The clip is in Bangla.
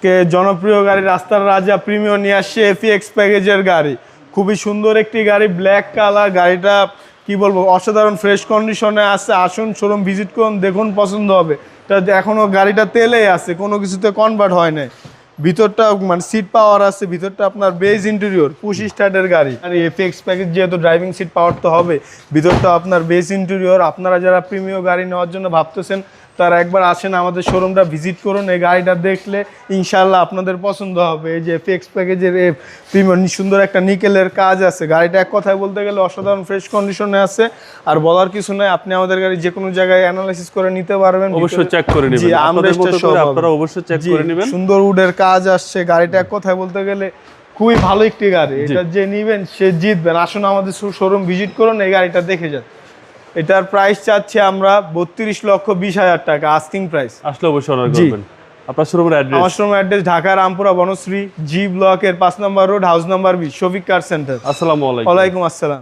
কে জনপ্রিয় গাড়ি রাস্তার রাজা প্রিমিয়ার নিয়ে আসছে এফএক্স প্যাকেজের গাড়ি। খুবই সুন্দর একটি গাড়ি, ব্ল্যাক কালার। গাড়িটা কি বলবো, অসাধারণ ফ্রেশ কন্ডিশনে আছে। আসুন শোরুম ভিজিট করুন, দেখুন, পছন্দ হবে। এটা এখনো গাড়িটা তেলেই আছে, কোনো কিছুতে কনভার্ট হয় নাই। ভিতরটা মানে সিট পাওয়ার আছে, ভিতরটা আপনার বেজ ইন্টেরিয়র, পুশ স্টার্টের গাড়ি। আর এফএক্স প্যাকেজ যেহেতু ড্রাইভিং সিট পাওয়ার তো হবে, ভিতরটা আপনার বেজ ইন্টেরিয়র। আপনারা যারা প্রিমিয়াম গাড়ি নেওয়ার জন্য ভাবতেছেন তারা একবার আসেন, আমাদের শোরুমটা ভিজিট করুন। এই গাড়িটা দেখলে ইনশাল্লাহ আপনাদের পছন্দ হবে। এই যে এফএক্স প্যাকেজের প্রিমিয়াম সুন্দর একটা নিকেলের কাজ আছে। গাড়িটা এক কথায় বলতে গেলে অসাধারণ ফ্রেশ কন্ডিশনে আছে। আর বলার কিছু নয়, আপনি আমাদের গাড়ি যে কোনো জায়গায় অ্যানালাইসিস করে নিতে পারবেন, অবশ্যই চেক করে নেবেন। জি, আপনাদের মতো করে আপনারা অবশ্যই চেক করে নেবেন। সুন্দর উডের কাজ আসছে। গাড়িটা এক কথায় বলতে গেলে খুবই ভালো একটি গাড়ি। এটা যে নিবেন সে জিতবেন। আসুন আমাদের শোরুম ভিজিট করুন, এই গাড়িটা দেখে যান। এটার প্রাইস চাচ্ছি আমরা 32,20,000 টাকা, আস্কিং প্রাইস। আসলে অবশ্যই অর্ডার করবেন। আপনার শোরুমের অ্যাড্রেস? আমার শোরুমের অ্যাড্রেস ঢাকা রামপুরা বনশ্রী জি ব্লকের 5 নম্বর road, house number 20, Shafiq car centre. আসসালামু আলাইকুম। ওয়ালাইকুম আসসালাম।